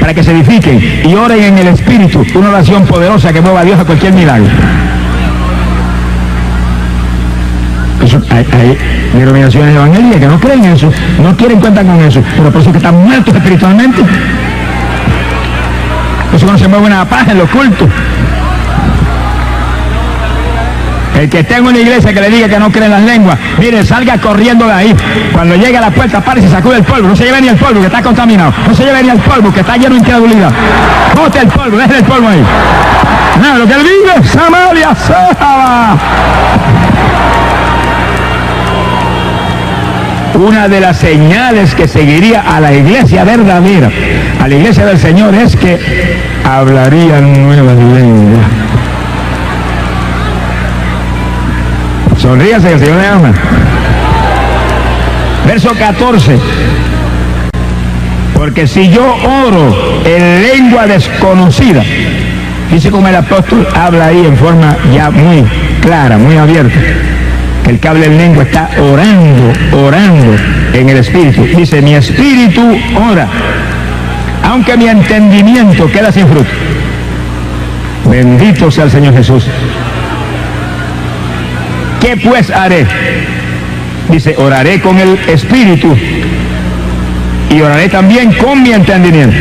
para que se edifiquen y oren en el Espíritu, una oración poderosa que mueva a Dios a cualquier milagro. Hay denominaciones evangélicas que no creen eso, no quieren cuenta con eso, pero por eso que están muertos espiritualmente. Por eso no se mueve una paz en los cultos. El que esté en una iglesia que le diga que no cree en las lenguas, mire, salga corriendo de ahí. Cuando llegue a la puerta, pare y se sacude el polvo. No se lleve ni el polvo, que está contaminado. No se lleve ni el polvo, que está lleno de incredulidad. Bote el polvo, deje el polvo ahí. No, lo que él vive, Samaria, Sahaba. Una de las señales que seguiría a la iglesia verdadera, a la iglesia del Señor, es que hablarían nuevas lenguas. Sonríase, que el Señor le ama. Verso 14. Porque si yo oro en lengua desconocida, dice como el apóstol habla ahí en forma ya muy clara, muy abierta, que el que habla en lengua está orando en el Espíritu. Dice, mi espíritu ora, aunque mi entendimiento queda sin fruto. Bendito sea el Señor Jesús. ¿Qué pues haré? Dice, oraré con el Espíritu y oraré también con mi entendimiento.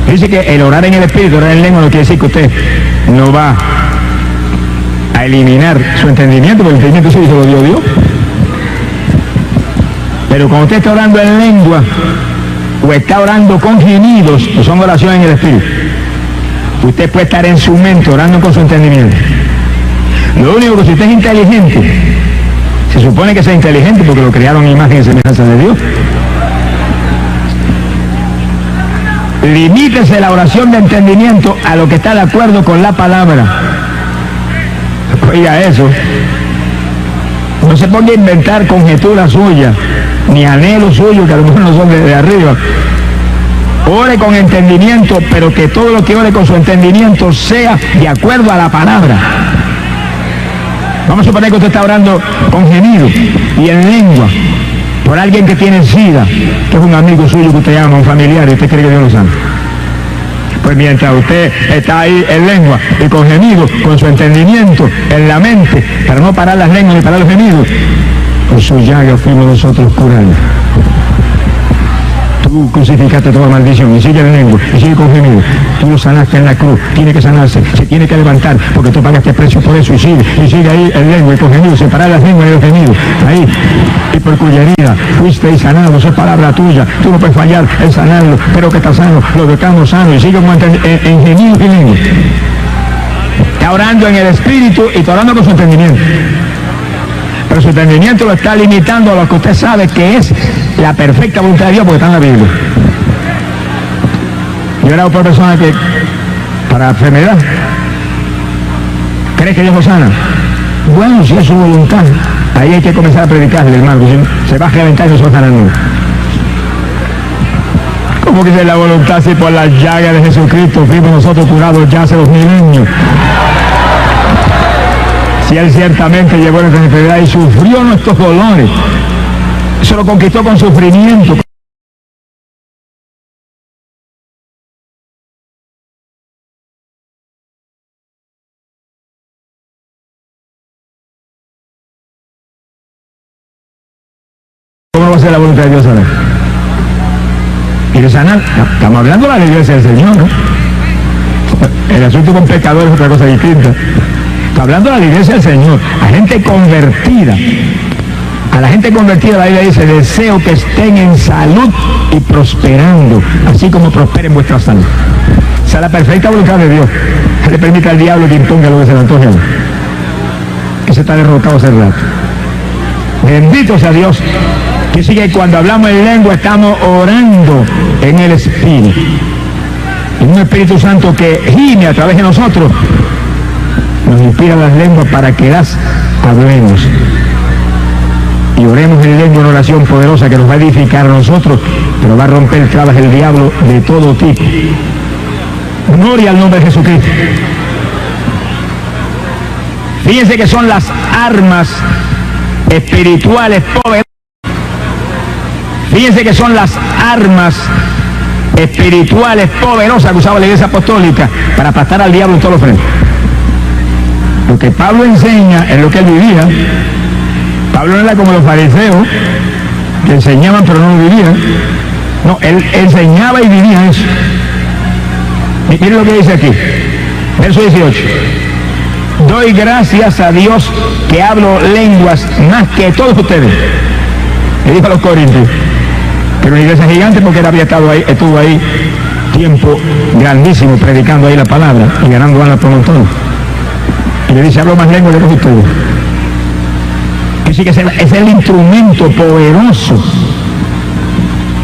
Dice que el orar en el Espíritu, orar en lengua, no quiere decir que usted no va a eliminar su entendimiento, porque el entendimiento sí se lo dio Dios. Pero cuando usted está orando en lengua o está orando con gemidos, pues son oraciones en el Espíritu, usted puede estar en su mente orando con su entendimiento. Lo único que si usted es inteligente, se supone que sea inteligente porque lo crearon en imagen y semejanza de Dios, limítese la oración de entendimiento a lo que está de acuerdo con la palabra. Oiga eso, no se ponga a inventar conjeturas suyas ni anhelos suyos que a lo mejor no son de arriba. Ore con entendimiento, pero que todo lo que ore con su entendimiento sea de acuerdo a la palabra. Vamos a suponer que usted está orando con gemido y en lengua por alguien que tiene SIDA, que es un amigo suyo que usted llama, un familiar, y usted cree que Dios lo sabe. Pues mientras usted está ahí en lengua y con gemido, con su entendimiento en la mente, para no parar las lenguas ni parar los gemidos, por su llaga fuimos nosotros curados. Tú crucificaste toda maldición y sigue en lengua y sigue con gemido. Tú lo sanaste en la cruz, tiene que sanarse, se tiene que levantar porque tú pagaste precio por eso y sigue ahí en lengua y con gemido, separar las lenguas y los gemidos, ahí, y por cuya herida fuiste sanado, eso es palabra tuya, tú no puedes fallar en sanarlo, pero que está sano, lo dejamos sano y sigue en gemido y lengua. Está orando en el Espíritu y está orando con su entendimiento. Pero su entendimiento lo está limitando a lo que usted sabe que es la perfecta voluntad de Dios, porque está en la Biblia. Yo era otra persona que, para enfermedad, ¿cree que Dios lo sana? Bueno, si es su voluntad, ahí hay que comenzar a predicarle, hermano, se va a reventar y no se va a sanar nunca. ¿Cómo que es la voluntad si por la llaga de Jesucristo fuimos nosotros curados ya hace 2000 años? Si Él ciertamente llevó nuestra enfermedad y sufrió nuestros dolores, eso lo conquistó con sufrimiento. ¿Cómo va a ser la voluntad de Dios ahora? ¿Quiere sanar? Estamos hablando de la iglesia del Señor, ¿no? El asunto con pecadores es otra cosa distinta. Está hablando de la iglesia del Señor, a gente convertida. A la gente convertida la Biblia dice, deseo que estén en salud y prosperando, así como prosperen vuestra salud. Esa es la perfecta voluntad de Dios. No le permita al diablo que imponga lo que se le antoje. Ese está derrotado hace rato. Bendito sea Dios. Que sigue que cuando hablamos en lengua estamos orando en el Espíritu. En un Espíritu Santo que gime a través de nosotros. Nos inspira las lenguas para que las hablemos. Y oremos en lengua, una oración poderosa que nos va a edificar a nosotros, pero va a romper trabas del diablo de todo tipo. Gloria al nombre de Jesucristo. Fíjense que son las armas espirituales poderosas. Fíjense que son las armas espirituales poderosas que usaba la iglesia apostólica para aplastar al diablo en todos los frentes. Lo que Pablo enseña es lo que él vivía. Pablo no era como los fariseos, que enseñaban pero no lo vivían. No, él enseñaba y vivía eso. Miren lo que dice aquí, verso 18. Doy gracias a Dios que hablo lenguas más que todos ustedes. Le dijo a los corintios, que era una iglesia gigante porque él había estuvo ahí tiempo grandísimo predicando ahí la palabra y ganando almas por montón. Y le dice, hablo más lenguas que todos ustedes. Así que es el instrumento poderoso,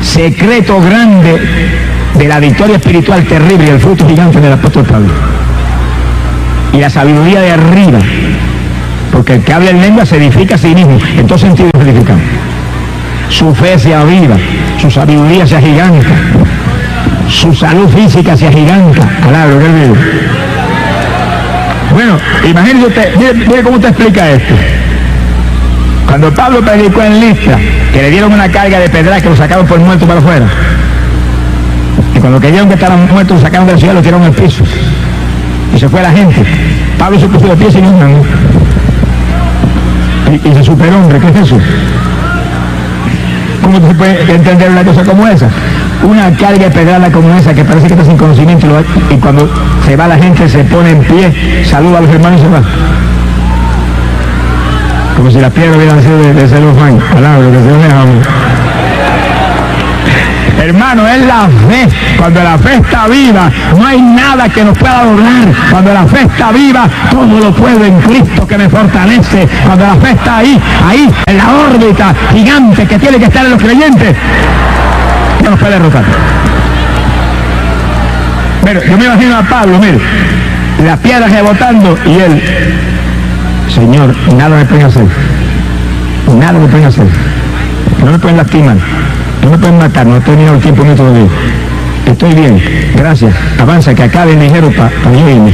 secreto grande de la victoria espiritual terrible y el fruto gigante del apóstol Pablo. Y la sabiduría de arriba, porque el que habla en lengua se edifica a sí mismo, en todo sentido se edifica. Su fe se aviva, su sabiduría se agiganta, su salud física se agiganta. Palabra que él vive. Bueno, imagínese usted, mire cómo te explica esto. Cuando Pablo predicó en Listra, que le dieron una carga de pedras que lo sacaron por muerto para afuera, y cuando creyeron que estaban muertos lo sacaron de la ciudad y lo tiraron al piso, y se fue la gente, Pablo se puso de pie sin un mango y se superó, hombre. ¿Qué es eso? ¿Cómo se puede entender una cosa como esa? Una carga de pedrada como esa que parece que está sin conocimiento y cuando se va la gente se pone en pie, saluda a los hermanos y se va. Como si las piedras hubieran sido de celofán. Palabra, que se lo dejamos. Hermano, es la fe. Cuando la fe está viva, no hay nada que nos pueda doblar. Cuando la fe está viva, todo lo puedo en Cristo que me fortalece. Cuando la fe está ahí, en la órbita gigante que tiene que estar en los creyentes, no nos puede derrotar. Pero yo me imagino a Pablo, mire, las piedras rebotando y él, Señor, nada me pueden hacer. Nada me pueden hacer. No me pueden lastimar. No me pueden matar. No he terminado el tiempo mío todavía. Estoy bien. Gracias. Avanza, que acabe el ligero para yo irme.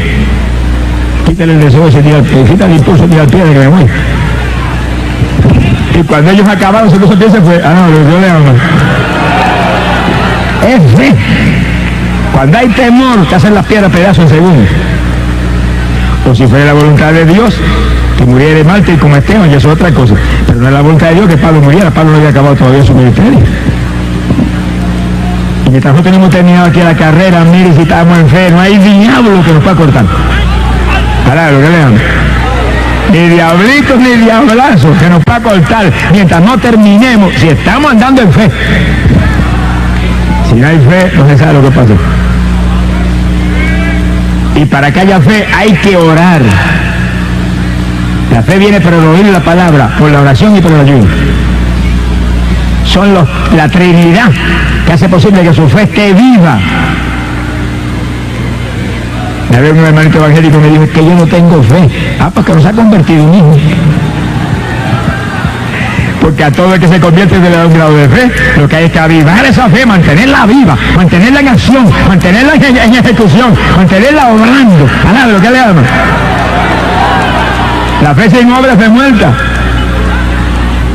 Quítale el deseo ese día, quítale el impulso de al pie de que me voy. Y cuando ellos acabaron, se puso el pie se fue. Ah, no, yo le amo. Es fe. Cuando hay temor, te hacen las piedras pedazos en segundos. O si fuera la voluntad de Dios, que muriera de Marte y como Esteban, ya es otra cosa. Pero no es la voluntad de Dios que Pablo muriera. Pablo no había acabado todavía su ministerio. Y mientras no tenemos terminado aquí la carrera, mire si estamos en fe, no hay diablo que nos pueda cortar. Palabra, que lean. Ni diablitos ni diablazos que nos pueda cortar mientras no terminemos, si estamos andando en fe. Si no hay fe, no se sabe lo que pasa. Y para que haya fe hay que orar. La fe viene por el oír la palabra, por la oración y por el ayuno. Son la Trinidad que hace posible que su fe esté viva. Una vez un hermanito evangélico me dijo, es que yo no tengo fe. Ah, porque nos ha convertido en hijos. Porque a todo el que se convierte se le da un grado de fe. Lo que hay es que avivar esa fe, mantenerla viva, mantenerla en acción, mantenerla en ejecución, mantenerla obrando. A nada, lo que le llaman. La fe sin obra es fe muerta.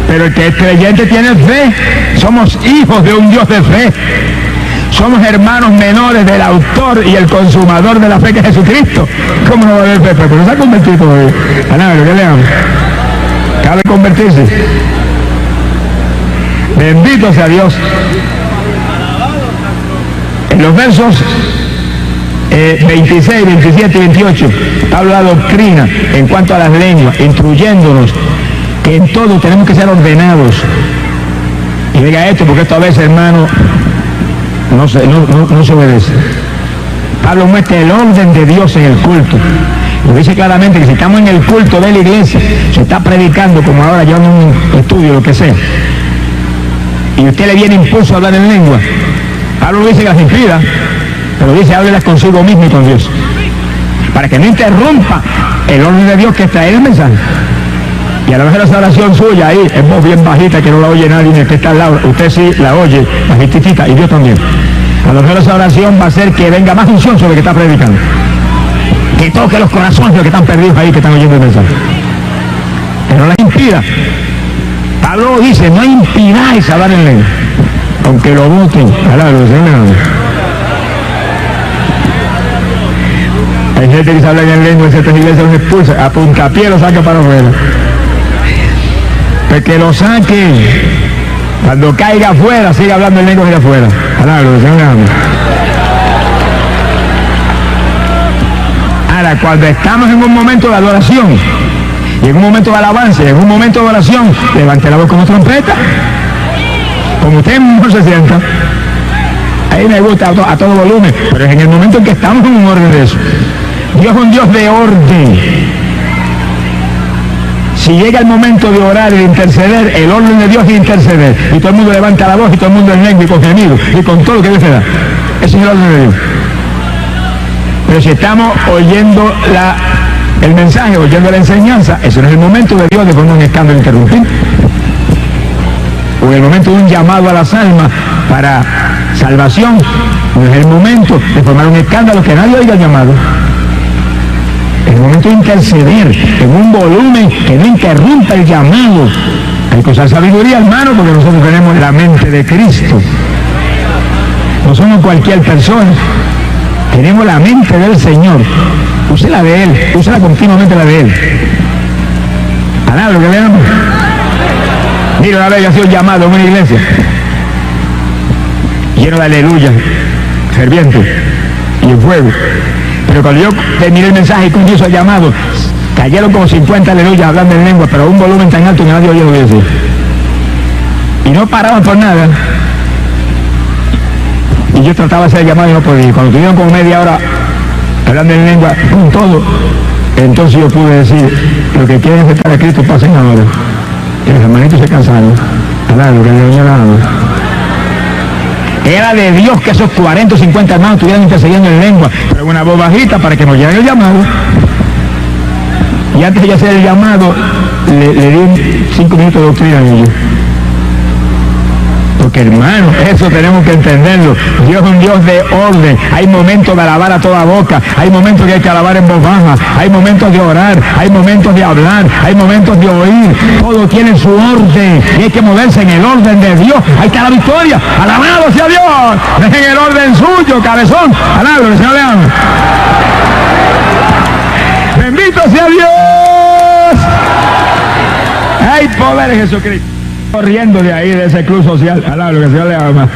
Pero el que es creyente tiene fe. Somos hijos de un Dios de fe. Somos hermanos menores del autor y el consumador de la fe que es Jesucristo. ¿Cómo no va a haber fe? Pero no se ha convertido todavía. A nada, lo que le llaman. Cabe convertirse. Bendito sea Dios. En los versos 26, 27 y 28, Pablo da doctrina en cuanto a las lenguas, instruyéndonos que en todo tenemos que ser ordenados. Y diga esto, porque esto a veces, hermano, no se obedece. Pablo muestra el orden de Dios en el culto. Lo dice claramente que si estamos en el culto de la iglesia, se está predicando como ahora yo en un estudio, lo que sea, y usted le viene impulso a hablar en lengua, Pablo dice que las impida, pero dice háblelas consigo mismo y con Dios, para que no interrumpa el orden de Dios que trae el mensaje. Y a lo mejor esa oración suya ahí es voz bien bajita que no la oye nadie ni el que está al lado, usted sí la oye, bajitita, y Dios también. A lo mejor esa oración va a hacer que venga más unción sobre el que está predicando, que toque los corazones de los que están perdidos ahí, que están oyendo el mensaje. Que no las impida. Pablo dice, no impidáis hablar en lengua. aunque lo voten, hay gente que se habla en lengua en ciertas iglesias, los expulsa, a puntapié lo saca para afuera. Pues que lo saquen. Cuando caiga afuera, siga hablando en lengua de afuera. Ahora, cuando estamos en un momento de adoración, y en un momento de alabanza, y en un momento de oración, levante la voz como trompeta, como usted mejor se sienta. Ahí me gusta a todo volumen, pero es en el momento en que estamos en un orden de eso. Dios es un Dios de orden. Si llega el momento de orar y de interceder, el orden de Dios es interceder. Y todo el mundo levanta la voz y todo el mundo en lengua y con gemido y con todo lo que Dios se da. Ese es el orden de Dios. Pero si estamos oyendo el mensaje, oyendo la enseñanza, ese no es el momento de Dios de poner un escándalo interrumpir. O en el momento de un llamado a las almas para salvación, no es el momento de formar un escándalo que nadie oiga el llamado. Es el momento de interceder en un volumen que no interrumpa el llamado. Hay que usar sabiduría, hermano, porque nosotros tenemos la mente de Cristo. No somos cualquier persona. Tenemos la mente del Señor. Úsela de Él, úsela continuamente la de Él. Alá, lo que veamos. Mira, una vez yo hacía un llamado en una iglesia, lleno de aleluya, ferviente y en fuego. Pero cuando yo terminé el mensaje y cumplí esos llamados, cayeron como 50 aleluyas hablando en lengua, pero a un volumen tan alto que nadie oía lo que decía. Y no paraban por nada. Y yo trataba de hacer el llamado y no podía. Cuando tuvieron como media hora hablando en lengua, con todo, entonces yo pude decir, lo que quieren aceptar a Cristo, pasen ahora. Y los hermanitos se cansaron. Lo que le dado. Era de Dios que esos 40 o 50 hermanos estuvieran intercediendo en lengua, pero una voz bajita para que nos lleguen el llamado. Y antes de hacer el llamado, le di 5 minutos de doctrina a ellos. Porque hermano, eso tenemos que entenderlo. Dios es un Dios de orden. Hay momentos de alabar a toda boca, hay momentos que hay que alabar en voz baja, hay momentos de orar, hay momentos de hablar, hay momentos de oír. Todo tiene su orden y hay que moverse en el orden de Dios. Ahí está la victoria. Alabado sea Dios. Es en el orden suyo, cabezón. Alabado, el Señor le ama. Bendito sea Dios. Hay poder en Jesucristo. Corriendo de ahí, de ese club social, alá, lo que el Señor le ama.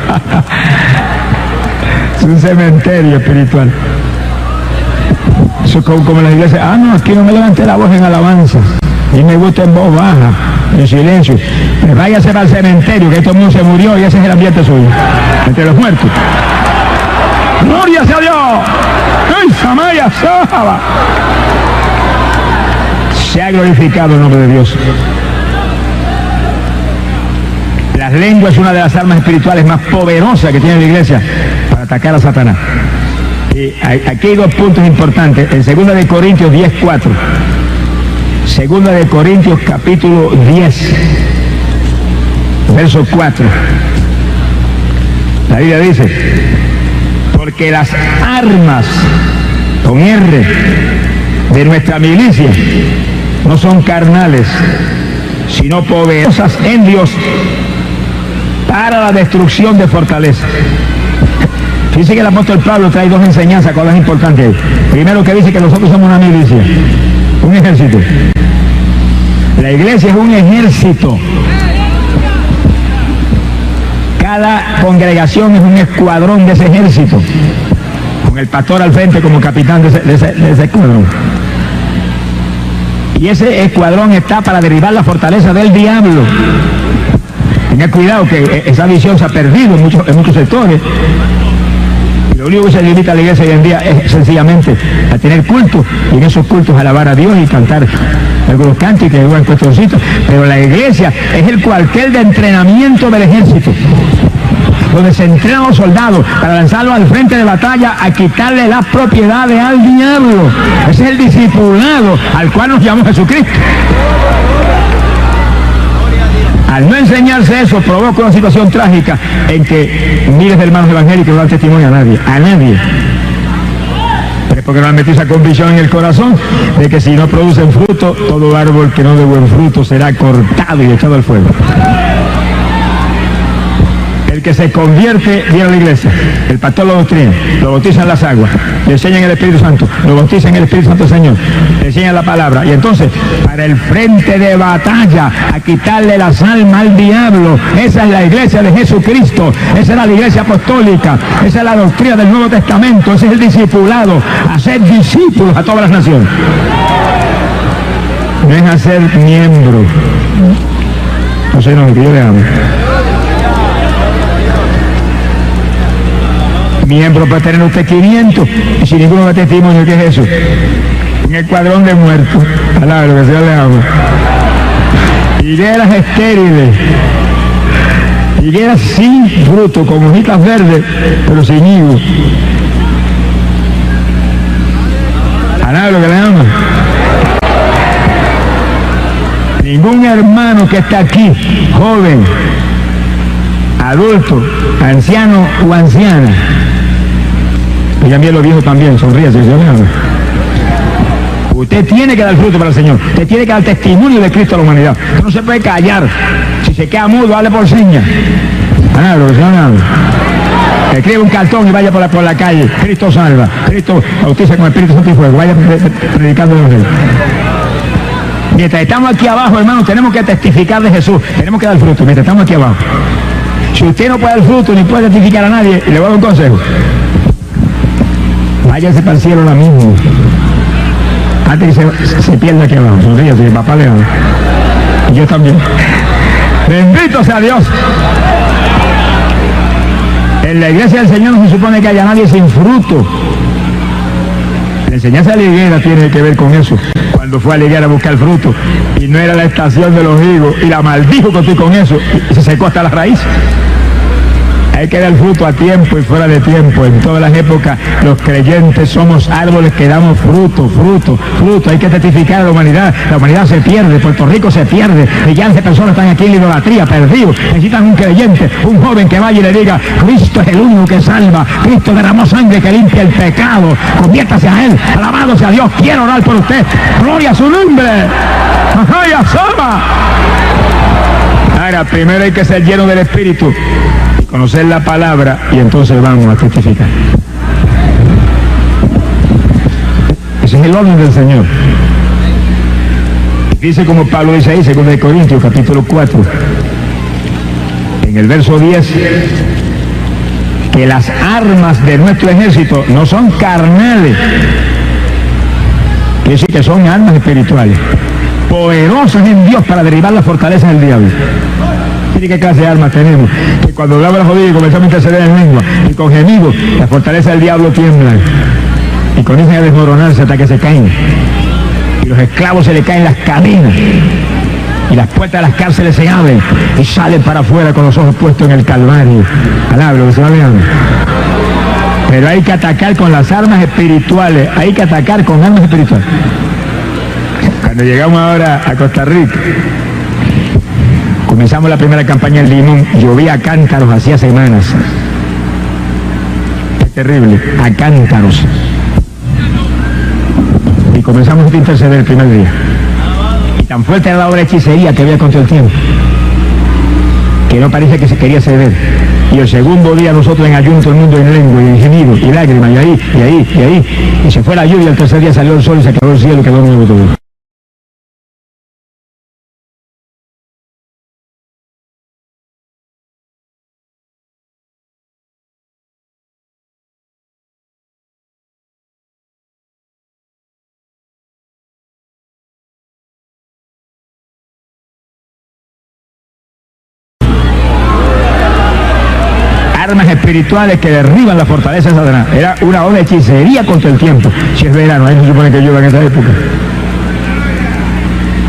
Es un cementerio espiritual. Eso es como en la iglesia. No, aquí no me levanté la voz en alabanza. Y me gusta en voz baja, en silencio. Váyase al cementerio, que todo el mundo se murió y ese es el ambiente suyo. Entre los muertos. ¡Gloria sea Dios! ¡Ay, Samaya Saba! Se ha glorificado el nombre de Dios. Las lenguas es una de las armas espirituales más poderosas que tiene la iglesia para atacar a Satanás. Y aquí hay 2 puntos importantes. En 2 de Corintios 10:4. 2 de Corintios capítulo 10, verso 4. La Biblia dice, porque las armas, con R, de nuestra milicia no son carnales, sino poderosas en Dios para la destrucción de fortaleza. Dice que el apóstol Pablo trae 2 enseñanzas, cosas importantes. Primero, que dice que nosotros somos una milicia, un ejército. La iglesia es un ejército. Cada congregación es un escuadrón de ese ejército, con el pastor al frente como capitán de ese escuadrón. Y ese escuadrón está para derribar la fortaleza del diablo. Tenga cuidado que esa visión se ha perdido en muchos sectores. Y lo único que se limita a la iglesia hoy en día es sencillamente a tener cultos, y en esos cultos alabar a Dios y cantar algunos cantos y que buen cuestioncitos. Pero la iglesia es el cuartel de entrenamiento del ejército, donde se entrenan los soldados para lanzarlos al frente de batalla a quitarle las propiedades al diablo. Ese es el discipulado al cual nos llamó Jesucristo. Al no enseñarse eso, provoca una situación trágica en que miles de hermanos evangélicos no dan testimonio a nadie. Pero porque no han metido esa convicción en el corazón de que si no producen fruto, todo árbol que no dé buen fruto será cortado y echado al fuego. El que se convierte viene a la iglesia, el pastor lo doctrina, lo bautiza en las aguas, le enseñan el Espíritu Santo, lo bautiza en el Espíritu Santo del Señor, le enseñan la palabra, y entonces para el frente de batalla, a quitarle las almas al diablo. Esa es la iglesia de Jesucristo, esa es la iglesia apostólica, esa es la doctrina del Nuevo Testamento, ese es el discipulado, hacer discípulos a todas las naciones. No es hacer miembro. No sé, no, que yo le amo. Miembro puede tener usted 500 y si ninguno da testimonio, ¿qué es eso? Un escuadrón de muertos. Alá, lo que sea le amo. Higueras estériles, higueras sin fruto, con hojitas verdes, pero sin higo. Alá, lo que le amo. Ningún hermano que está aquí, joven, adulto, anciano o anciana, y también los viejos también, sonríe, Señor. Usted tiene que dar fruto para el Señor, usted tiene que dar testimonio de Cristo a la humanidad. Usted no se puede callar, si se queda mudo, hable por señas. Escribe un cartón y vaya por la calle, Cristo salva, Cristo bautiza con Espíritu Santo y fuego, vaya predicando el Evangelio. Mientras estamos aquí abajo, hermanos, tenemos que testificar de Jesús, tenemos que dar fruto, mientras estamos aquí abajo. Si usted no puede dar fruto ni puede testificar a nadie, le voy a dar un consejo. Váyase para el cielo ahora mismo, antes que se pierda aquí abajo. Sonríase, papá le ama. Y yo también. Bendito sea Dios. En la iglesia del Señor no se supone que haya nadie sin fruto. La enseñanza de la higuera tiene que ver con eso. Cuando fue a la higuera a buscar fruto y no era la estación de los higos y la maldijo con eso y se secó hasta la raíz. Hay que dar fruto a tiempo y fuera de tiempo. En todas las épocas los creyentes somos árboles que damos fruto, fruto, fruto. Hay que testificar a la humanidad. La humanidad se pierde, Puerto Rico se pierde. Millones de personas están aquí en la idolatría, perdidos. Necesitan un creyente, un joven que vaya y le diga: Cristo es el único que salva. Cristo derramó sangre que limpia el pecado. Conviértase a Él. Alabado sea Dios. Quiero orar por usted. Gloria a su nombre. ¡Ay, asoma! Ahora, primero hay que ser lleno del Espíritu, conocer la palabra, y entonces vamos a testificar. Ese es el orden del Señor. Dice como Pablo dice ahí, 2 Corintios, capítulo 4, en el verso 10, que las armas de nuestro ejército no son carnales, quiere decir que son armas espirituales, poderosas en Dios para derribar las fortalezas del diablo. ¿Qué clase de armas tenemos? Que cuando hablamos de jodido y comenzamos a interceder en lengua y con gemidos, la fortaleza del diablo tiembla y comienzan a desmoronarse hasta que se caen. Y los esclavos se le caen las cadenas y las puertas de las cárceles se abren y salen para afuera con los ojos puestos en el Calvario. Palabra que se va veando. Pero hay que atacar con las armas espirituales, hay que atacar con armas espirituales. Cuando llegamos ahora a Costa Rica, comenzamos la primera campaña en Limón, llovía a cántaros hacía semanas. Es terrible, a cántaros. Y comenzamos a interceder el primer día. Y tan fuerte era la obra de hechicería que había contra el tiempo, que no parece que se quería ceder. Y el segundo día nosotros en ayuno, todo el mundo en lengua y en gemido y lágrimas, y ahí. Y se fue la lluvia, el tercer día salió el sol y se acabó el cielo y quedó nuevo todo. Armas espirituales que derriban la fortaleza de Satanás. Era una obra de hechicería contra el tiempo. Si es verano, ahí no se supone que llueva en esa época.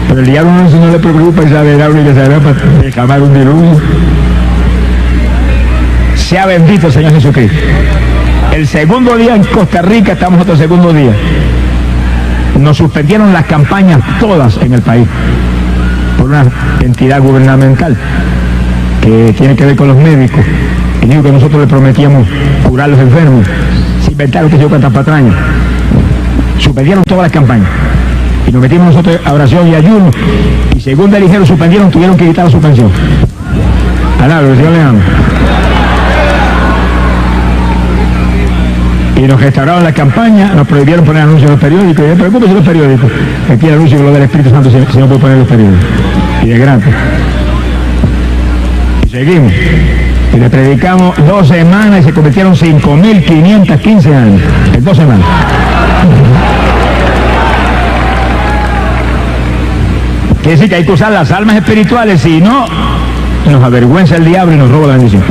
Pero el diablo no le preocupa esa verano y que se va para derramar un diluvio. Sea bendito el Señor Jesucristo. El segundo día en Costa Rica, estamos otro segundo día. Nos suspendieron las campañas todas en el país por una entidad gubernamental que tiene que ver con los médicos. Y digo que nosotros le prometíamos curar a los enfermos. Se inventaron que yo cuántas patrañas. Suspendieron todas las campañas. Y nos metimos nosotros a oración y ayuno. Y según el ligero suspendieron, tuvieron que quitar la suspensión. Alá, lo que el Señor le ama. Y nos restauraron la campaña, nos prohibieron poner anuncios en los periódicos. Y no preocúpese los periódicos. Aquí el anuncio lo del Espíritu Santo si no puede poner los periódicos. Y de gratis. Y seguimos. Y le predicamos 2 semanas y se convirtieron 5.515 años. En 2 semanas. Quiere decir que hay que usar las almas espirituales, si no, nos avergüenza el diablo y nos roba la bendición.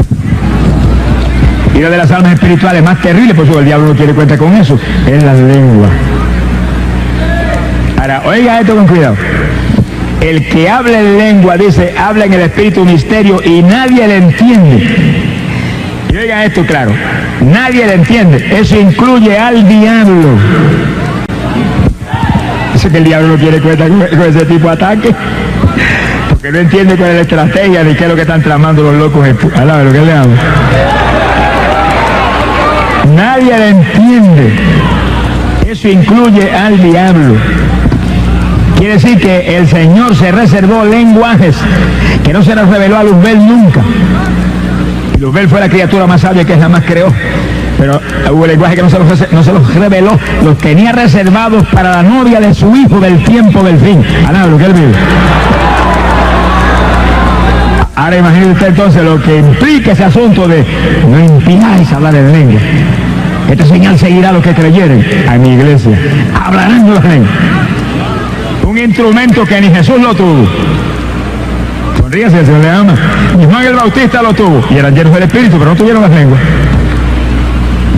Y una de las almas espirituales más terribles, por eso el diablo no quiere cuenta con eso, es la lengua. Ahora, oiga esto con cuidado. El que habla en lengua, dice, habla en el espíritu misterio y nadie le entiende. Y oiga esto claro, nadie le entiende. Eso incluye al diablo. Dice que el diablo no quiere cuenta con ese tipo de ataque, porque no entiende cuál es la estrategia ni qué es lo que están tramando los locos. Alaba lo que le hago. Nadie le entiende. Eso incluye al diablo. Quiere decir que el Señor se reservó lenguajes que no se nos reveló a Luzbel nunca. Luzbel fue la criatura más sabia que jamás creó. Pero hubo lenguaje que no se los reveló, los tenía reservados para la novia de su hijo del tiempo del fin. Alaba lo que él vive. Ahora imagínese usted entonces lo que implica ese asunto de no impidáis hablar en lengua. Esta señal seguirá a los que creyeren. A mi iglesia hablarán en las lenguas. Un instrumento que ni Jesús lo tuvo. Sonríase, el Señor le ama. Ni Juan el Bautista lo tuvo. Y eran llenos del Espíritu, pero no tuvieron las lenguas.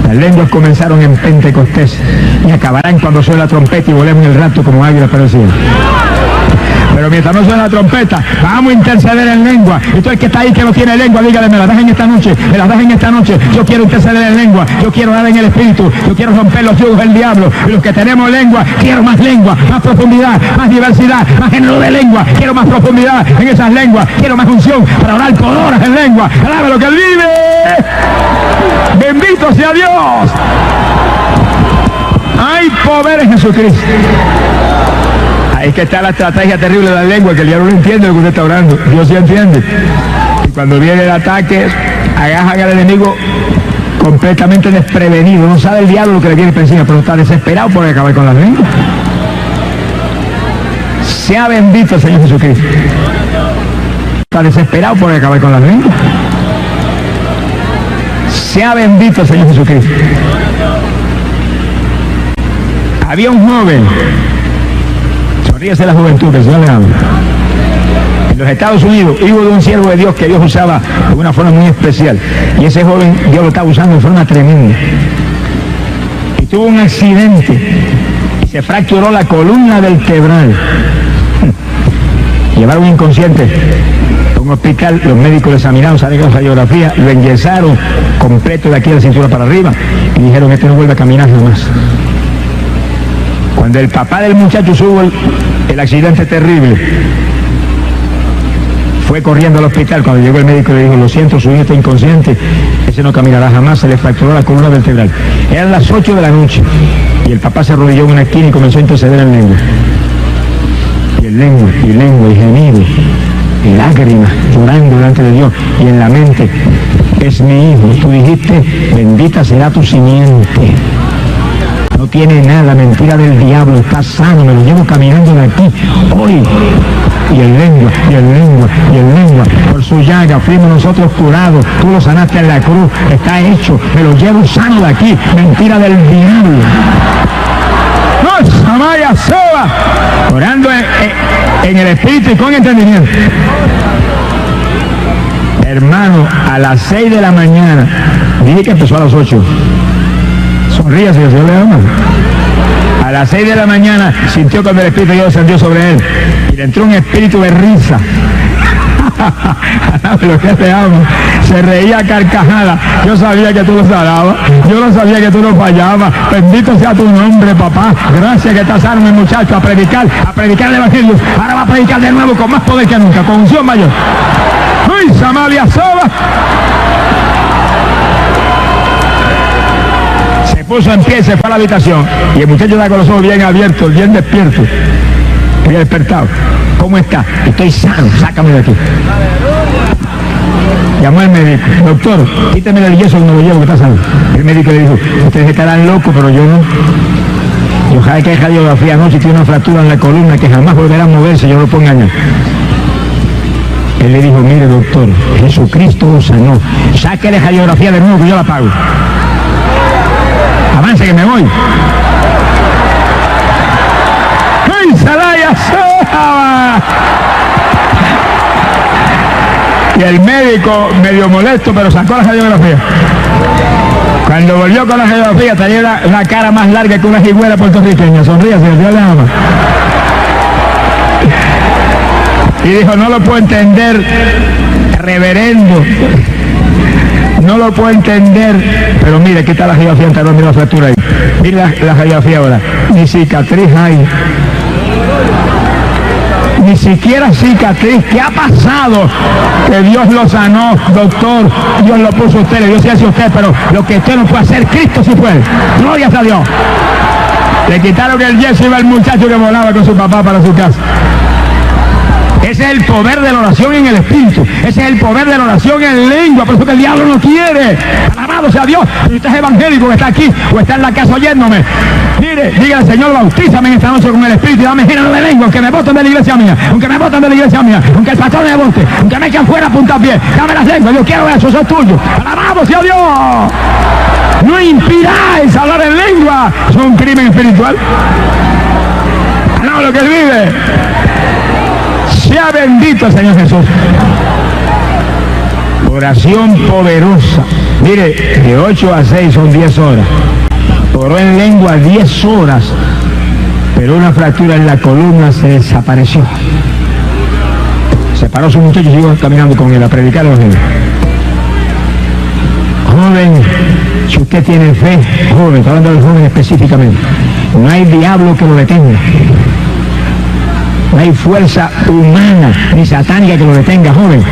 Las lenguas comenzaron en Pentecostés y acabarán cuando suene la trompeta y volemos el rato como águilas para el cielo. Pero mientras no suena la trompeta, vamos a interceder en lengua. Y todo el que está ahí que no tiene lengua, dígale, me la das en esta noche, me la das en esta noche. Yo quiero interceder en lengua, yo quiero dar en el Espíritu, yo quiero romper los yugos del diablo. Y los que tenemos lengua, quiero más lengua, más profundidad, más diversidad, más género de lengua. Quiero más profundidad en esas lenguas, quiero más unción para orar por horas en lengua. Alaba lo que él vive. Bendito sea Dios. Hay poder en Jesucristo. Ahí que está la estrategia terrible de la lengua, que el diablo no entiende lo que usted está orando. Dios sí entiende. Y cuando viene el ataque, agajan al enemigo completamente desprevenido. No sabe el diablo lo que le viene por encima, pero está desesperado por acabar con las lenguas. Sea bendito el Señor Jesucristo. Está desesperado por acabar con las lenguas. Sea bendito el Señor Jesucristo. Había un joven. Sonríese la juventud, que el Señor le ama. En los Estados Unidos, hijo de un siervo de Dios que Dios usaba de una forma muy especial. Y ese joven Dios lo estaba usando de forma tremenda. Y tuvo un accidente. Y se fracturó la columna vertebral. Llevaron inconsciente a un hospital, los médicos lo examinaron, salen con radiografía, lo enyesaron completo de aquí de la cintura para arriba. Y dijeron, este no vuelve a caminar jamás. Cuando el papá del muchacho supo el accidente terrible, fue corriendo al hospital. Cuando llegó el médico le dijo, lo siento, su hijo está inconsciente, ese no caminará jamás, se le fracturó la columna vertebral. Eran las 8 de la noche y el papá se arrodilló en una esquina y comenzó a interceder en lengua. Y en lengua, y lengua, y gemido, y lágrimas, llorando delante de Dios. Y en la mente, es mi hijo, tú dijiste, bendita será tu simiente. No tiene nada, mentira del diablo, está sano, me lo llevo caminando de aquí, hoy. Y en lengua, y en lengua, y en lengua. Por su llaga fuimos nosotros curados, tú lo sanaste en la cruz, está hecho, me lo llevo sano de aquí, mentira del diablo. ¡No, Samaya Soba! Orando en el espíritu y con entendimiento. Hermano, a las 6 de la mañana, dije que empezó a las 8. Sonríase, el Señor le ama. A las 6 de la mañana sintió cuando el Espíritu de Dios descendió sobre él y le entró un espíritu de risa. Lo que te amo. Se reía a carcajada. Yo sabía que tú lo sanabas. Yo no sabía que tú no fallabas. Bendito sea tu nombre, papá. Gracias que estás sano, mi muchacho, a predicar el Evangelio. Ahora va a predicar de nuevo con más poder que nunca, con unción mayor. ¡Uy, Samalia Soba! Se puso en pie y se fue a la habitación. Y el muchacho está con los ojos bien abiertos, bien despierto, bien despertado. ¿Cómo está? Estoy sano, sácame de aquí. Llamó al médico: doctor, quítame el yeso que me lo llevo, ¿qué pasa? El médico le dijo: ustedes estarán locos, pero yo no. Y ojalá que radiografía, no, si tiene una fractura en la columna que jamás volverá a moverse, yo lo pongo allá. Él le dijo: mire doctor, Jesucristo lo sanó, sáquele radiografía de nuevo que yo la pago. Avance que me voy. ¡Ay, Salaya Soba! Y el médico, medio molesto, pero sacó la radiografía. Cuando volvió con la radiografía, tenía la cara más larga que una jigüera puertorriqueña. Sonríase, Dios le ama. Y dijo: no lo puedo entender, reverendo. No lo puedo entender. Pero mire, aquí está la radiografía anterior, mira la fractura ahí. Mira la radiografía ahora. Ni cicatriz hay. Ni siquiera cicatriz. ¿Qué ha pasado? Que Dios lo sanó, doctor. Dios lo puso a usted, le dio ciencia a usted, pero lo que usted no puede hacer, Cristo sí puede. Gloria a Dios. Le quitaron el yeso y iba el muchacho que volaba con su papá para su casa. Ese es el poder de la oración en el Espíritu. Ese es el poder de la oración en lengua. Por eso que el diablo no quiere. Alabado sea Dios. Si usted es evangélico que está aquí o está en la casa oyéndome, mire, dígale: Señor, bautízame en esta noche con el Espíritu y dame género de lengua. Aunque me boten de la iglesia mía, aunque me boten de la iglesia mía, aunque el pastor me bote, aunque me echen fuera a puntapié, dame las lenguas. Yo quiero eso, eso es tuyo. Alabado sea Dios. No impidáis hablar en lengua. Es un crimen espiritual. No, lo que él vive. Sea bendito el Señor Jesús. Oración poderosa. Mire, de 8 a 6 son 10 horas. Oró en lengua 10 horas, pero una fractura en la columna se desapareció. Se paró su muchacho y siguió caminando con él a predicar el evangelio. Joven, si usted tiene fe, joven, está hablando del joven específicamente, no hay diablo que lo detenga. No hay fuerza humana ni satánica que lo detenga, joven.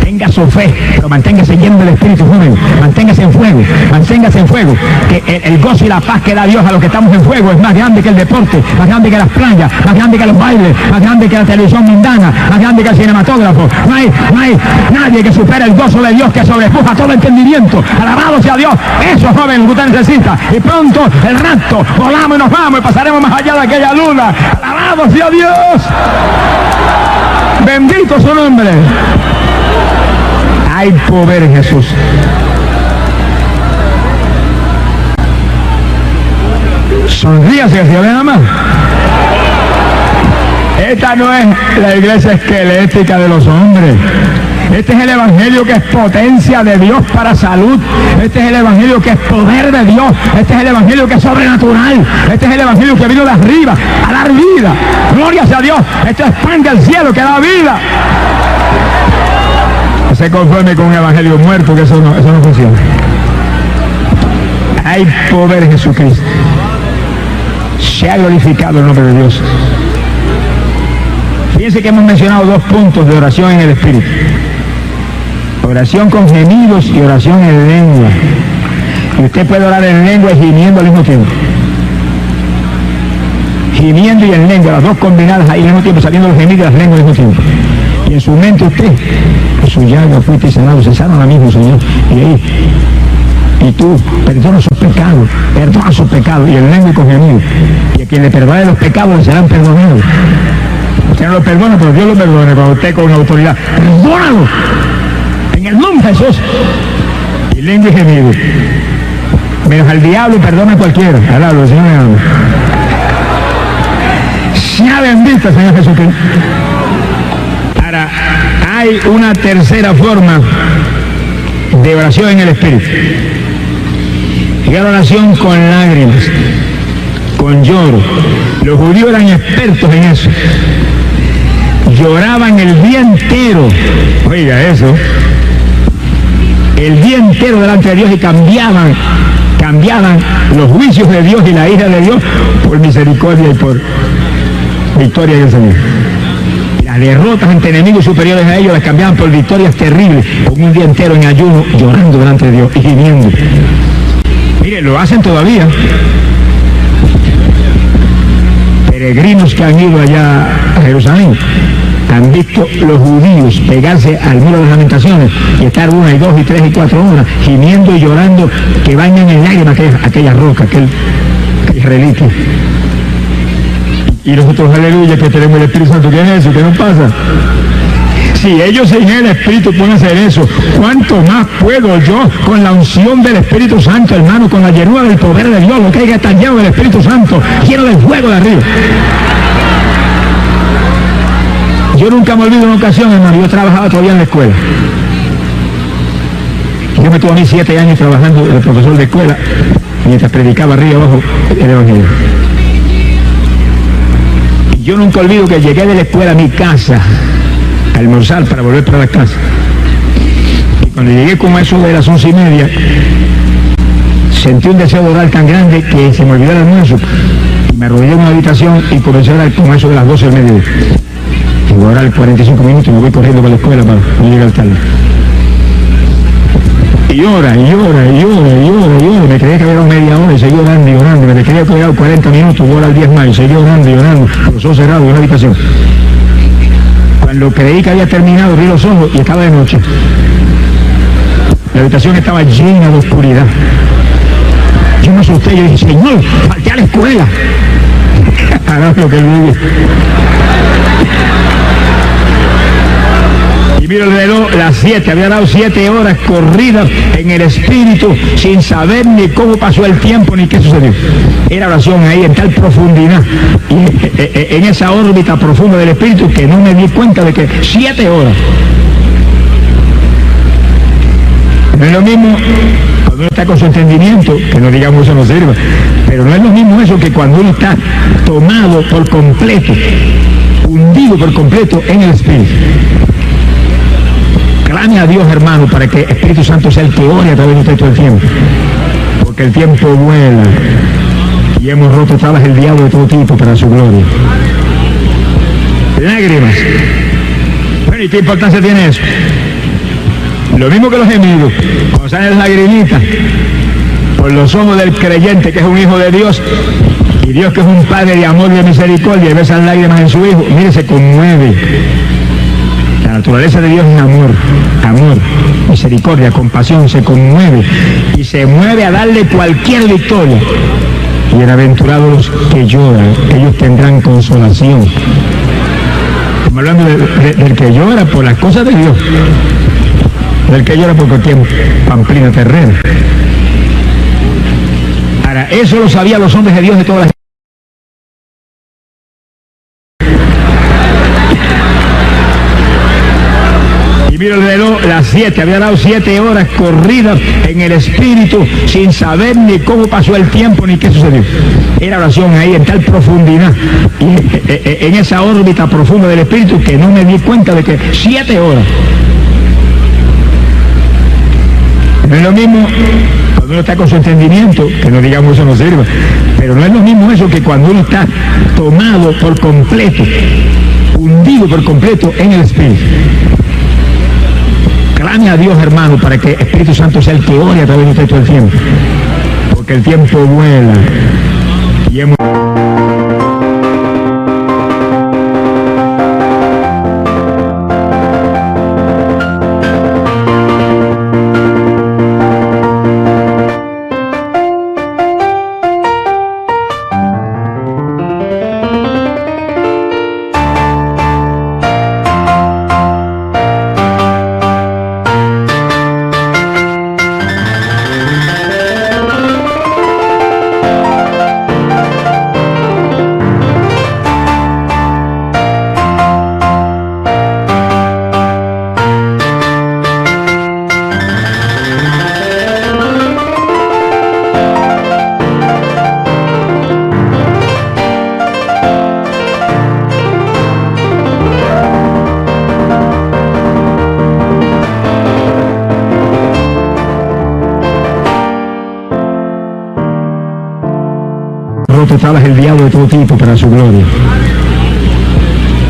Tenga su fe, pero manténgase lleno del Espíritu, joven. Manténgase en fuego, manténgase en fuego. Que el gozo y la paz que da Dios a los que estamos en fuego es más grande que el deporte, más grande que las playas, más grande que los bailes, más grande que la televisión mundana, más grande que el cinematógrafo. No hay nadie que supere el gozo de Dios que sobrepuja todo entendimiento. Alabado sea Dios. Eso, joven, lo que usted necesita. Y pronto el rapto, volamos y nos vamos y pasaremos más allá de aquella luna. Alabado sea Dios. Bendito su nombre. Hay poder en Jesús. Sonríase, Dios le ama. Esta no es la iglesia esquelética de los hombres. Este es el evangelio que es potencia de Dios para salud. Este es el evangelio que es poder de Dios. Este es el evangelio que es sobrenatural. Este es el evangelio que vino de arriba a dar vida. Gloria sea a Dios. Esto es pan del cielo que da vida. No se conforme con un evangelio muerto, que eso no funciona. Hay poder en Jesucristo. Se ha glorificado el nombre de Dios. Fíjense que hemos mencionado 2 puntos de oración en el Espíritu. Oración con gemidos y oración en lengua. Y usted puede orar en lengua y gimiendo al mismo tiempo. Gimiendo y en lengua, las dos combinadas ahí al mismo tiempo, saliendo los gemidos y las lenguas al mismo tiempo. Y en su mente usted, en su llaga fuiste sanado, se sana ahora mismo, Señor. Y tú, perdona sus pecados, y el lengua con gemido. Y a quien le perdone los pecados le serán perdonados. Usted no lo perdona, pero Dios lo perdona cuando usted con autoridad. ¡Perdónalo! En el nombre de Jesús. Y lengua y gemido. Menos al diablo perdona a cualquiera. Alablo, el Señor me ama. Sea bendito, Señor Jesucristo. Ahora, hay una tercera forma de oración en el Espíritu. Y la oración con lágrimas, con lloro. Los judíos eran expertos en eso. Lloraban el día entero. Oiga eso. El día entero delante de Dios y cambiaban los juicios de Dios y la ira de Dios por misericordia y por victoria del Señor. Las derrotas ante enemigos superiores a ellos las cambiaban por victorias terribles, con un día entero en ayuno, llorando delante de Dios y gimiendo. Mire, lo hacen todavía. Peregrinos que han ido allá a Jerusalén, han visto los judíos pegarse al muro de las lamentaciones y estar 1 y 2 y 3 y 4 horas gimiendo y llorando que bañan en lágrimas aquella roca, aquella reliquia. Y nosotros, aleluya, que tenemos el Espíritu Santo. ¿Qué es eso? ¿Qué nos pasa? Si ellos en el Espíritu pueden hacer eso, ¿cuánto más puedo yo con la unción del Espíritu Santo, hermano, con la llenura del poder de Dios, lo que haya tan lleno del Espíritu Santo, lleno del fuego de arriba? Yo nunca me olvido una ocasión, hermano, yo trabajaba todavía en la escuela. Yo me tuve a mí 7 años trabajando de profesor de escuela, mientras predicaba arriba abajo el Evangelio. Yo nunca olvido que llegué de la escuela a mi casa, a almorzar para volver para la casa. Y cuando llegué como eso de las 11:30, sentí un deseo de orar tan grande que se me olvidó el almuerzo. Y me arrodillé en una habitación y comencé a orar como eso de las 12 del mediodía. Y voy a orar 45 minutos y me voy corriendo para la escuela para no llegar tarde. Y llora, y llora, y llora, y llora, y llora. Me creía que había dado media hora y seguí orando y orando. Me creía que había dado 40 minutos, voy a orar 10 más y seguí orando y orando, con los ojos cerrados en una habitación. Cuando creí que había terminado, abrí los ojos y estaba de noche. La habitación estaba llena de oscuridad. Yo me asusté y dije, Señor, falté a la escuela. Harás lo que él vive. Y miro el reloj, las 7, había dado 7 horas corridas en el Espíritu, sin saber ni cómo pasó el tiempo ni qué sucedió. Era oración ahí en tal profundidad, y en esa órbita profunda del Espíritu, que no me di cuenta de que 7 horas. No es lo mismo cuando uno está con su entendimiento, que no digamos eso no sirva, pero no es lo mismo eso que cuando uno está tomado por completo, hundido por completo en el Espíritu. Clame a Dios, hermano, para que el Espíritu Santo sea el que ore a través de usted todo el tiempo. Porque el tiempo vuela y hemos roto tablas del diablo de todo tipo para su gloria. Lágrimas. Bueno, ¿y qué importancia tiene eso? Lo mismo que los gemidos, cuando salen las lagrimitas por los ojos del creyente, que es un hijo de Dios, y Dios, que es un Padre de amor y de misericordia, y ve esas lágrimas en su hijo, mire, se conmueve. La naturaleza de Dios es amor, amor, misericordia, compasión, se conmueve y se mueve a darle cualquier victoria. Bienaventurados los que lloran, ellos tendrán consolación. Estamos hablando del que llora por las cosas de Dios, del que llora por cualquier pamplina terrena. Ahora, eso lo sabían los hombres de Dios de todas las... Y miro el reloj, las 7, había dado 7 horas corridas en el Espíritu, sin saber ni cómo pasó el tiempo ni qué sucedió. Era oración ahí en tal profundidad, y en esa órbita profunda del Espíritu, que no me di cuenta de que 7 horas. No es lo mismo cuando uno está con su entendimiento, que no digamos eso no sirva, pero no es lo mismo eso que cuando uno está tomado por completo, hundido por completo en el Espíritu. Clame a Dios, hermano, para que el Espíritu Santo sea el que ore a través de usted todo el tiempo. Porque el tiempo vuela y hemos... roto tablas del diablo de todo tipo para su gloria.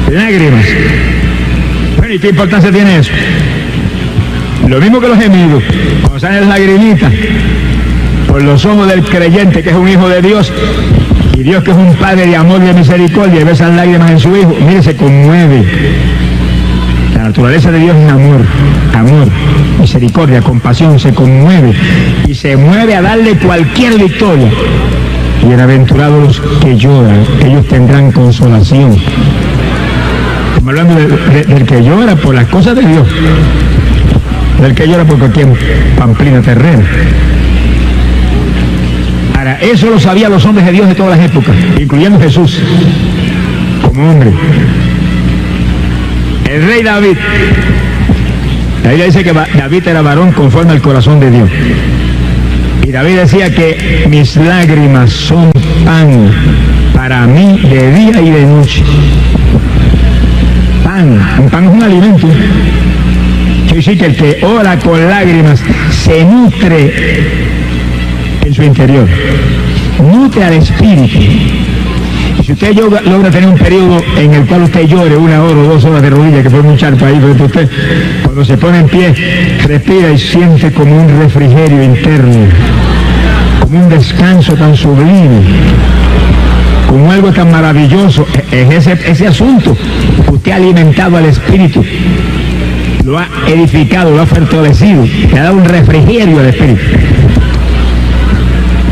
Lágrimas. Bueno, ¿y qué importancia tiene eso? Lo mismo que los gemidos, cuando salen las lagrimitas por los ojos del creyente, que es un hijo de Dios, y Dios, que es un Padre de amor y de misericordia, y ve esas lágrimas en su hijo, mire, se conmueve. La naturaleza de Dios es amor, amor, misericordia, compasión, se conmueve y se mueve a darle cualquier victoria. Bienaventurados los que lloran, ellos tendrán consolación. Estamos hablando del que llora por las cosas de Dios, del que llora por cualquier pamplina terrena. Ahora, eso lo sabían los hombres de Dios de todas las épocas, incluyendo Jesús, como hombre. El rey David, la Biblia dice que David era varón conforme al corazón de Dios. Y David decía que mis lágrimas son pan para mí de día y de noche. Un pan es un alimento. Quiere decir que el que ora con lágrimas se nutre en su interior, nutre al espíritu. Y si usted logra tener un periodo en el cual usted llore 1 hora o 2 horas de rodillas, que fue un charco ahí frente a usted, cuando se pone en pie, respira y siente como un refrigerio interno, como un descanso tan sublime, como algo tan maravilloso. Es ese asunto. Usted ha alimentado al espíritu, lo ha edificado, lo ha fortalecido, le ha dado un refrigerio al espíritu.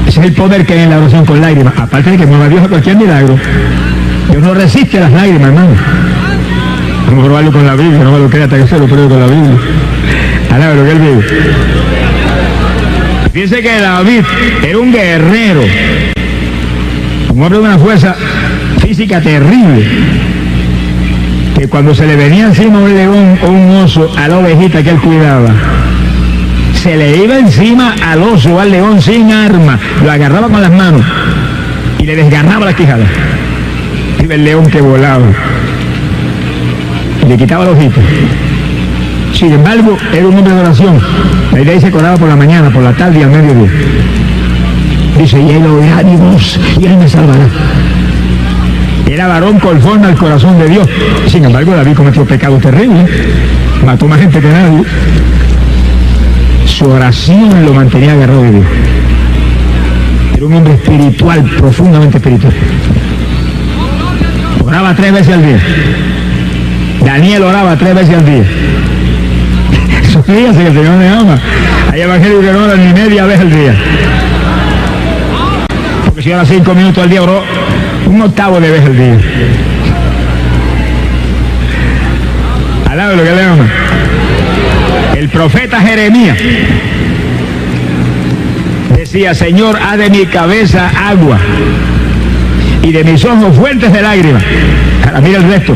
Ese es el poder que hay en la oración con lágrimas. Aparte de que mueva a Dios a cualquier milagro. Dios no resiste las lágrimas, hermano. Vamos a probarlo con la Biblia, no me lo crea hasta que se lo pruebe con la Biblia. Alaba lo que él vive. Fíjense que David era un guerrero, un hombre de una fuerza física terrible, que cuando se le venía encima un león o un oso a la ovejita que él cuidaba, se le iba encima al oso o al león sin arma, lo agarraba con las manos y le desgarraba las quijadas. Y el león que volaba y le quitaba los ojitos. Sin embargo, era un hombre de oración. La idea dice que oraba por la mañana, por la tarde y al mediodía. Dice, y él oirá mi voz y él me salvará. Era varón conforme al corazón de Dios. Sin embargo, David cometió pecados terribles, mató más gente que nadie. Su oración lo mantenía agarrado de Dios. Era un hombre espiritual, profundamente espiritual. Oraba 3 veces al día. Daniel oraba 3 veces al día. Fíjate que el Señor me ama. Hay evangelios que no oran ni media vez al día. Porque si ora 5 minutos al día, oró 1/8 de vez al día. Alaba lo que le ama. El profeta Jeremías decía, Señor, haz de mi cabeza agua y de mis ojos fuentes de lágrimas. Ahora mira el resto.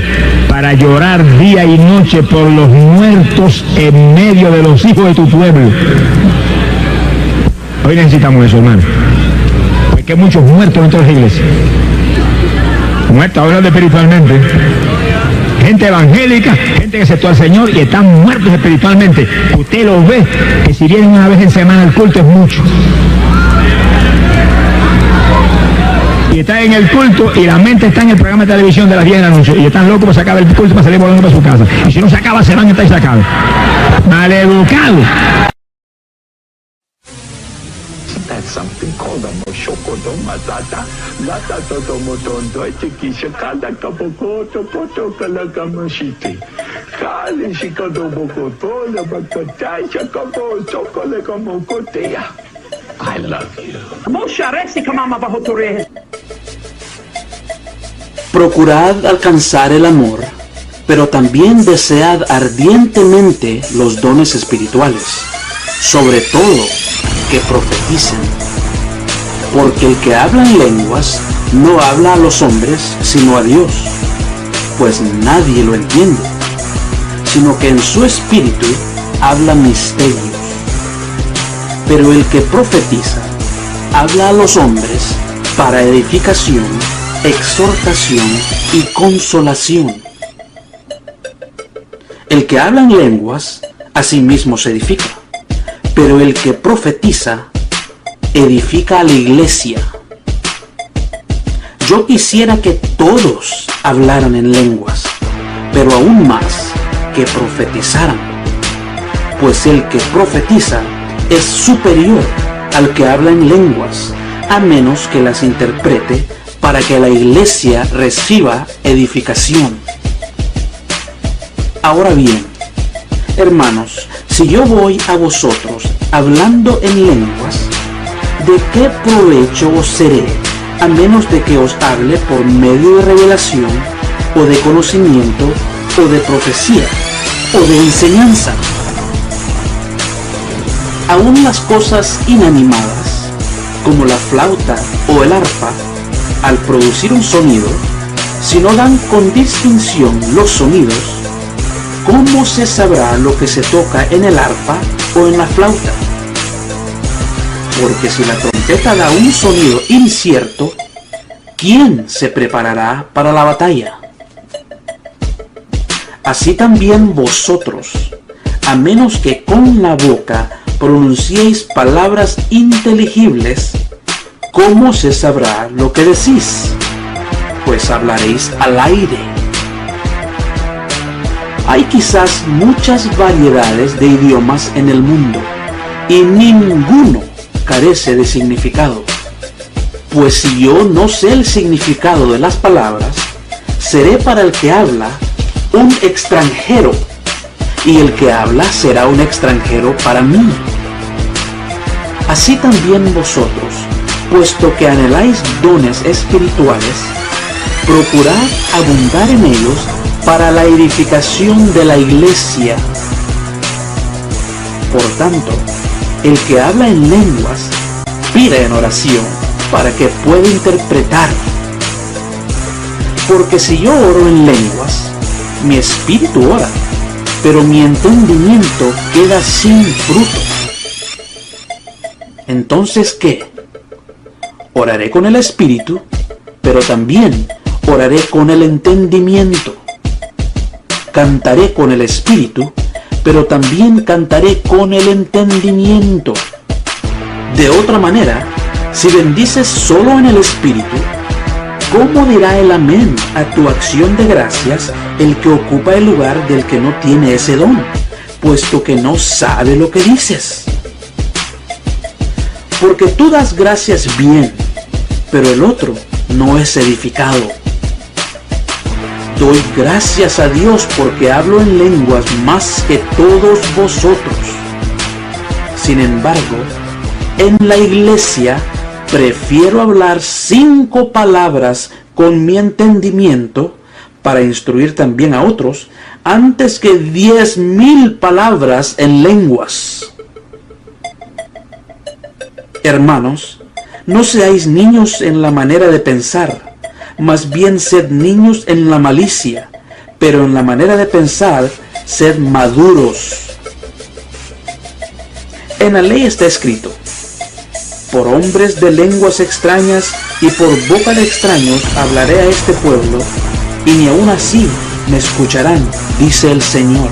Para llorar día y noche por los muertos en medio de los hijos de tu pueblo. Hoy necesitamos eso, hermano. Porque hay muchos muertos en todas las iglesias. Muertos hablando espiritualmente. Gente evangélica, gente que aceptó al Señor y están muertos espiritualmente. Usted los ve, que si vienen una vez en semana al culto es mucho. Y están en el culto y la mente está en el programa de televisión de las 10 de la noche y están locos para sacar el culto para salir volando para su casa. Y si no se acaba, se van a estar sacados. Maleducados. Something called a moshokoto matata, lata toto motondo, chikisha kada kapokoto, poto kalakamoshite. Kali shikado bokoto, la bakatai, shakapo, chokole kamokotea. I love you. Mosharesi kamama bahotore. Procurad alcanzar el amor, pero también desead ardientemente los dones espirituales, sobre todo que profeticen. Porque el que habla en lenguas no habla a los hombres, sino a Dios, pues nadie lo entiende, sino que en su espíritu habla misterios. Pero el que profetiza habla a los hombres para edificación, exhortación y consolación. El que habla en lenguas a sí mismo se edifica, pero el que profetiza edifica a la iglesia. Yo quisiera que todos hablaran en lenguas, pero aún más que profetizaran, pues el que profetiza es superior al que habla en lenguas, a menos que las interprete para que la iglesia reciba edificación. Ahora bien, hermanos, si yo voy a vosotros hablando en lenguas, ¿de qué provecho os seré, a menos de que os hable por medio de revelación, o de conocimiento, o de profecía, o de enseñanza? Aún las cosas inanimadas, como la flauta o el arpa, al producir un sonido, si no dan con distinción los sonidos, ¿cómo se sabrá lo que se toca en el arpa o en la flauta? Porque si la trompeta da un sonido incierto, ¿quién se preparará para la batalla? Así también vosotros, a menos que con la boca pronunciéis palabras inteligibles, ¿cómo se sabrá lo que decís? Pues hablaréis al aire. Hay quizás muchas variedades de idiomas en el mundo, y ninguno carece de significado. Pues si yo no sé el significado de las palabras, seré para el que habla un extranjero, y el que habla será un extranjero para mí. Así también vosotros, puesto que anheláis dones espirituales, procurad abundar en ellos para la edificación de la iglesia. Por tanto, el que habla en lenguas, pida en oración para que pueda interpretar. Porque si yo oro en lenguas, mi espíritu ora, pero mi entendimiento queda sin fruto. Entonces, ¿qué? Oraré con el espíritu, pero también oraré con el entendimiento. Cantaré con el espíritu, pero también cantaré con el entendimiento. De otra manera, si bendices solo en el espíritu, ¿cómo dirá el amén a tu acción de gracias el que ocupa el lugar del que no tiene ese don, puesto que no sabe lo que dices? Porque tú das gracias bien, pero el otro no es edificado. Doy gracias a Dios porque hablo en lenguas más que todos vosotros. Sin embargo, en la iglesia prefiero hablar 5 palabras con mi entendimiento para instruir también a otros, antes que 10,000 palabras en lenguas. Hermanos, no seáis niños en la manera de pensar, más bien sed niños en la malicia, pero en la manera de pensar, sed maduros. En la ley está escrito: por hombres de lenguas extrañas y por boca de extraños hablaré a este pueblo, y ni aun así me escucharán, dice el Señor.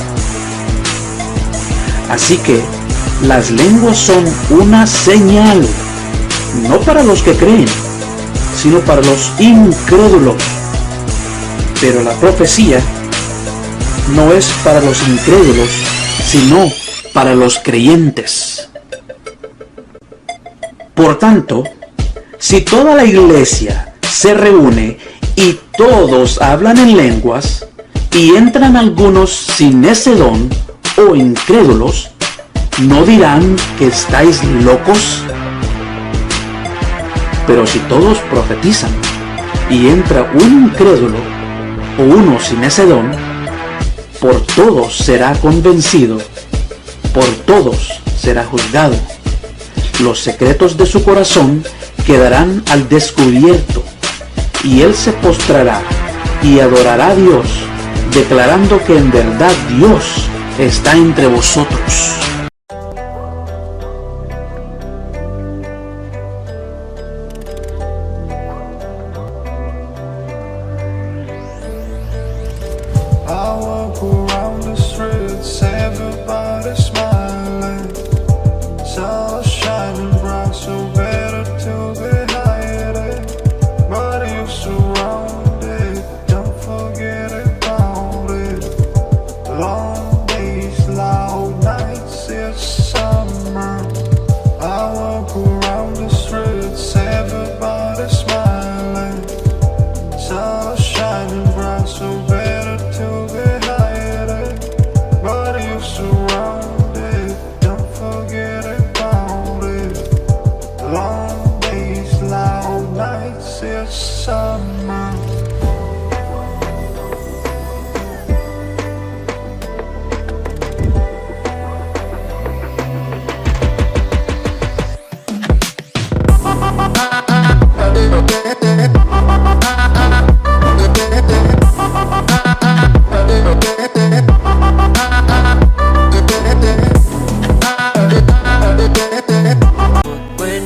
Así que las lenguas son una señal, no para los que creen, sino para los incrédulos. Pero la profecía no es para los incrédulos, sino para los creyentes. Por tanto, si toda la iglesia se reúne y todos hablan en lenguas, y entran algunos sin ese don o incrédulos, ¿no dirán que estáis locos? Pero si todos profetizan y entra un incrédulo o uno sin ese don, por todos será convencido, por todos será juzgado. Los secretos de su corazón quedarán al descubierto, y él se postrará y adorará a Dios, declarando que en verdad Dios está entre vosotros. I walk around the streets, everybody smiling. Sun shining bright, so better to be hiding. But you're surrounded, don't forget about it. Long days, loud nights,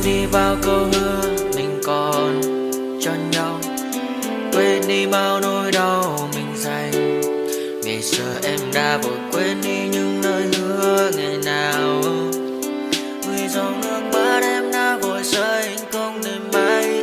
đi bao câu hứa mình còn cho nhau, quên đi bao nỗi đau mình dành. Ngày xưa em đã vội quên đi những lời hứa ngày nào, vì dòng nước mắt em đã vội rơi, anh không thể mãi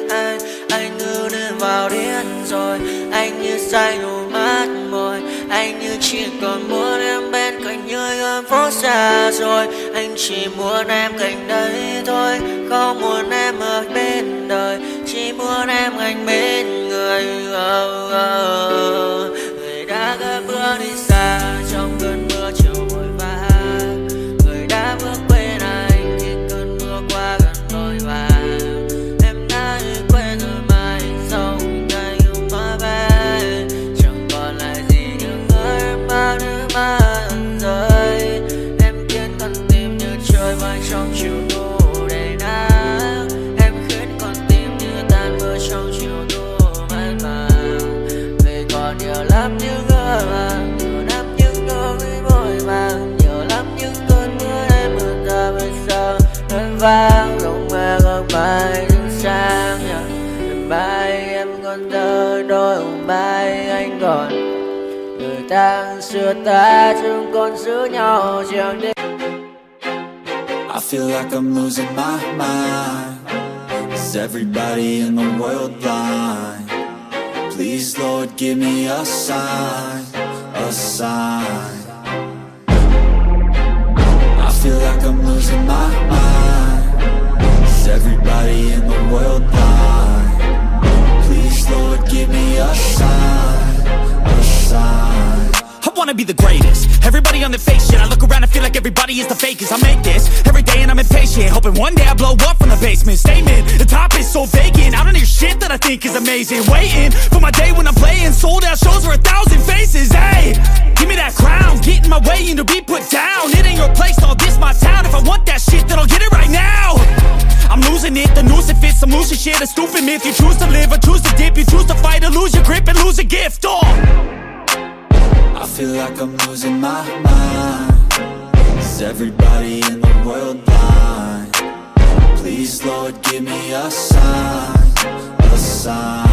anh như đến vào điên rồi, anh như say đôi mắt môi, anh như chỉ còn muốn em bên cạnh như ở phố xa rồi, anh chỉ muốn em cạnh đấy thôi, không muốn em ở bên đời, chỉ muốn em anh bên người. Người đã gỡ bước đi xa trong cơn mưa chiều vội vã, người đã bước quên anh khi cơn mưa qua gần đôi và em đã quên rồi mai sau ngày yêu hoa bé, chẳng còn lại gì những người mà nước mắt rơi. Em khiến con tim như trôi bay trong chiều thu đầy nắng, em khiến con tim như tan mưa trong chiều thu mát màng. Về còn nhiều lắm những ngỡ màng, nhiều lắm những nỗi vội vàng, nhiều lắm những cơn mưa em mưa ra bây giờ vẫn vang lòng mẹ góc bài những sáng. Mai em còn thơ đôi mai anh còn người ta xưa ta chúng còn giữ nhau chẳng đêm. I feel like I'm losing my mind. Is everybody in the world blind? Please Lord give me a sign, a sign. I feel like I'm losing my mind. Is everybody in the world blind? Please Lord give me a sign, a sign. I wanna be the greatest. Everybody on the fake shit. I look around and feel like everybody is the fakest. I make this every day and I'm impatient, hoping one day I blow up from the basement. Statement, the top is so vacant. I don't hear shit that I think is amazing. Waiting for my day when I'm playing sold out shows for 1,000 faces. Hey, give me that crown, get in my way and to be put down. It ain't your place, all this my town. If I want that shit, then I'll get it right now. I'm losing it, the noose it fits. I'm losing shit, a stupid myth. You choose to live or choose to dip. You choose to fight or lose your grip and lose a gift. I feel like I'm losing my mind. Is everybody in the world blind? Please Lord give me a sign, a sign.